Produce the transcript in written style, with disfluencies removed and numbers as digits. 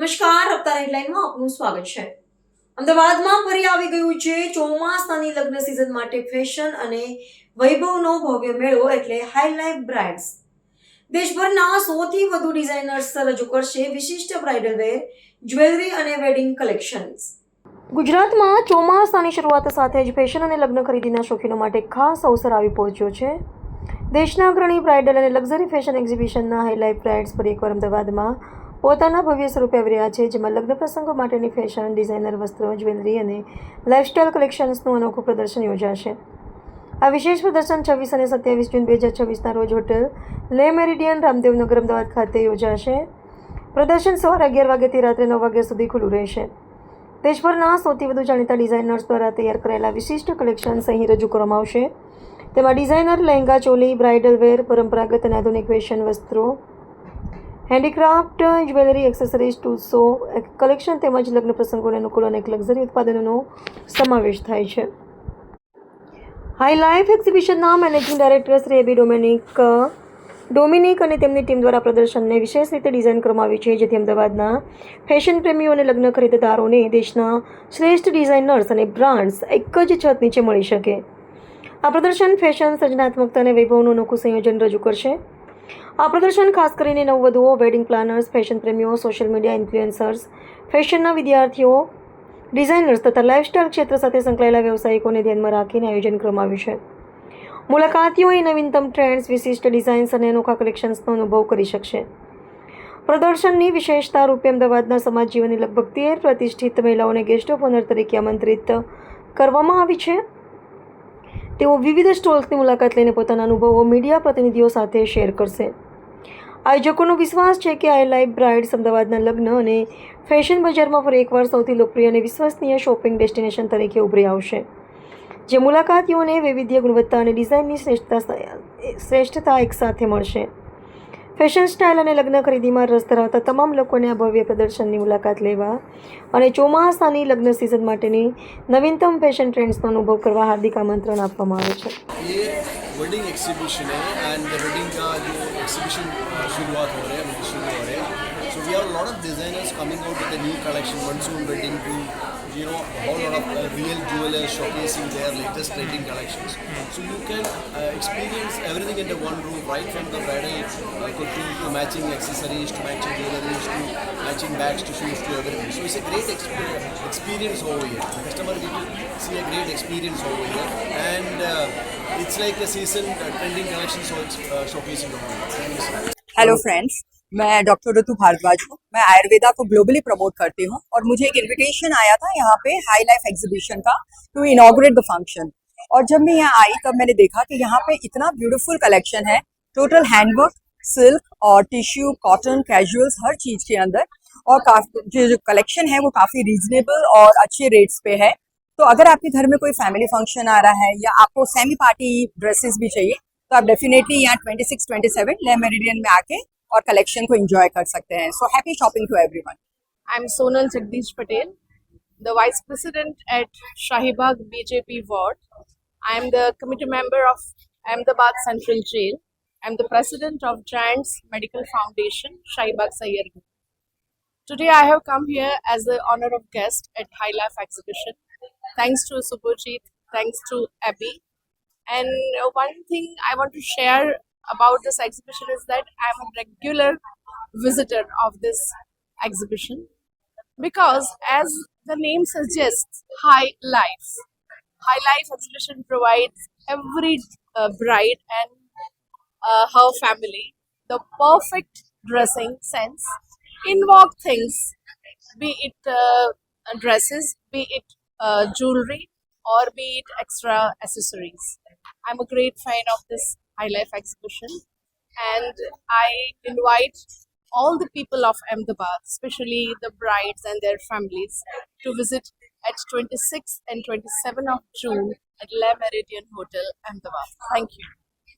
નમસ્કાર, અવતાર હેડલાઇનમાં આપનું સ્વાગત છે. અમદાવાદમાં ફરી આવી ગયું છે ચોમાસાની લગ્ન સિઝન માટે ફેશન અને વૈભવનો ભવ્ય મેળો એટલે હાઈ લાઈફ બ્રાઇડ્સ. દેશભરના સૌથી વધુ ડિઝાઇનર્સ રજૂ કરશે વિશિષ્ટ બ્રાઇડલ વેર, જ્વેલરી અને વેડિંગ કલેક્શન્સ. ગુજરાતમાં ચોમાસાની શરૂઆત સાથે જ ફેશન અને લગ્ન ખરીદીના શોખીનો માટે ખાસ અવસર આવી પહોંચ્યો છે. દેશના અગ્રણી બ્રાઇડલ અને લક્ઝરી ફેશન એક્ઝિબિશનના હાઈ લાઈફ બ્રાઇડ્સ ફરી એકવાર અમદાવાદમાં પોતાના ભવ્ય સ્વરૂપે આવી રહ્યા છે, જેમાં લગ્ન પ્રસંગો માટેની ફેશન, ડિઝાઇનર વસ્ત્રો, જ્વેલરી અને લાઇફસ્ટાઇલ કલેક્શન્સનું અનોખું પ્રદર્શન યોજાશે. આ વિશેષ પ્રદર્શન 26 અને 27 જૂન 2026ના રોજ હોટેલ લે મેરિડિયન, રામદેવનગર, અમદાવાદ ખાતે યોજાશે. પ્રદર્શન સવારે 11 વાગ્યાથી રાત્રે 9 વાગ્યા સુધી ખુલ્લું રહેશે. દેશભરના સૌથી વધુ જાણીતા ડિઝાઇનર્સ દ્વારા તૈયાર કરાયેલા વિશિષ્ટ કલેક્શન્સ અહીં રજૂ કરવામાં આવશે. તેમાં ડિઝાઇનર લહેંગા, ચોલી, બ્રાઇડલ વેર, પરંપરાગત અને આધુનિક ફેશન વસ્ત્રો, હેન્ડીક્રાફ્ટ, જ્વેલરી, એક્સેસરીઝ, ટૂલ્સો કલેક્શન તેમજ લગ્ન પ્રસંગોને અનુકૂળ અનેક લક્ઝરી ઉત્પાદનોનો સમાવેશ થાય છે. હાઈ લાઈફ એક્ઝિબિશનના managing director Shri Abby Dominic અને તેમની ટીમ દ્વારા પ્રદર્શનને વિશેષ રીતે ડિઝાઇન કરવામાં આવ્યું છે, જેથી અમદાવાદના ફેશન પ્રેમીઓ અને લગ્ન ખરીદદારોને દેશના શ્રેષ્ઠ ડિઝાઇનર્સ અને બ્રાન્ડ્સ એક જ છત નીચે મળી શકે. આ પ્રદર્શન ફેશન, સર્જનાત્મકતા અને વૈભવનું અનોખું સંયોજન રજૂ કરશે. આ પ્રદર્શન ખાસ કરીને નવવધુઓ, વેડિંગ પ્લાનર્સ, ફેશન પ્રેમીઓ, સોશિયલ મીડિયા ઇન્ફ્લુએન્સર્સ, ફેશનના વિદ્યાર્થીઓ, ડિઝાઇનર્સ તથા લાઇફસ્ટાઇલ ક્ષેત્ર સાથે સંકળાયેલા વ્યવસાયિકોને ધ્યાનમાં રાખીને આયોજન કરવામાં આવ્યું છે. મુલાકાતીઓએ નવીનતમ ટ્રેન્ડ્સ, વિશિષ્ટ ડિઝાઇન્સ અને અનોખા કલેક્શન્સનો અનુભવ કરી શકશે. પ્રદર્શનની વિશેષતા રૂપે અમદાવાદના સમાજ જીવનની લગભગ 13 પ્રતિષ્ઠિત મહિલાઓને ગેસ્ટ ઓફ ઓનર તરીકે આમંત્રિત કરવામાં આવી છે. તેઓ વિવિધ સ્ટોલ્સની મુલાકાત લઈને પોતાના અનુભવો મીડિયા પ્રતિનિધિઓ સાથે શેર કરશે. આયોજકોનો વિશ્વાસ છે કે હાઈ લાઈફ બ્રાઇડ્સ અમદાવાદના લગ્ન અને ફેશન બજારમાં ફરી એકવાર સૌથી લોકપ્રિય અને વિશ્વસનીય શોપિંગ ડેસ્ટિનેશન તરીકે ઉભરી આવશે, જે મુલાકાતીઓને વૈવિધ્ય, ગુણવત્તા અને ડિઝાઇનની શ્રેષ્ઠતા એકસાથે મળશે. ફેશન, સ્ટાઇલ અને લગ્ન ખરીદીમાં રસ ધરાવતા તમામ લોકોને આ ભવ્ય પ્રદર્શનની મુલાકાત લેવા અને ચોમાસાની લગ્ન સિઝન માટેની નવીનતમ ફેશન ટ્રેન્ડ્સનો અનુભવ કરવા હાર્દિક આમંત્રણ આપવામાં આવે છે. ये वेडिंग एग्जीबिशन है एंड वेडिंग का जो एग्जीबिशन शुरुआत हो रहे हैं शुरू हो रहे हैं. So we have lot of designers coming out with the new collection, monsoon wedding to a whole lot of real jewelers showcasing their latest trending collections. So you can experience everything under one roof, right from the bridal couture to matching accessories to matching jewelries to matching bags to shoes to everything. So it's a great experience over here. The customer will see a great experience over here, and it's like a season trending collection showcasing over here. Thank you so much. Hello friends, मैं doctor ऋतु भारद्वाज हूँ. मैं आयुर्वेदा को globally promote करती हूँ और मुझे एक invitation आया था यहाँ पे हाई लाइफ एग्जीबिशन का टू इनॉग्रेट द फंक्शन. और जब मैं यहाँ आई तब मैंने देखा कि यहाँ पे इतना ब्यूटीफुल कलेक्शन है, टोटल हैंडवर्क, सिल्क और टिश्यू, कॉटन, कैजुअल्स, हर चीज के अंदर. और काफी जो कलेक्शन है वो काफी रीजनेबल और अच्छे रेट्स पे है. तो अगर आपके घर में कोई फैमिली फंक्शन आ रहा है या आपको सेमी पार्टी ड्रेसेस भी चाहिए तो आप डेफिनेटली यहाँ 26-27 ले मेरिडियन में आके और कलेक्शन को एंजॉय कर सकते हैं. So happy shopping to everyone. I'm Sonal Jagdish Patel, the Vice President at Shahibag BJP Ward. I'm the committee member of Ahmedabad Central Jail. I'm the President of Giants Medical Foundation, Shahibag Sayyargarh. Today I have come here as the honor of guest at High Life Exhibition. Thanks to Subhajit, thanks to Abby. And one thing I want to share about this exhibition is that I'm a regular visitor of this exhibition because, as the name suggests, High Life exhibition provides every bride and her family the perfect dressing sense in vogue things, be it dresses, be it jewelry, or be it extra accessories. I'm a great fan of this High Life exhibition, and I invite all the people of Ahmedabad, especially the brides and their families, to visit at 26th and 27th of June at Le Meridien Hotel, Ahmedabad. Thank you.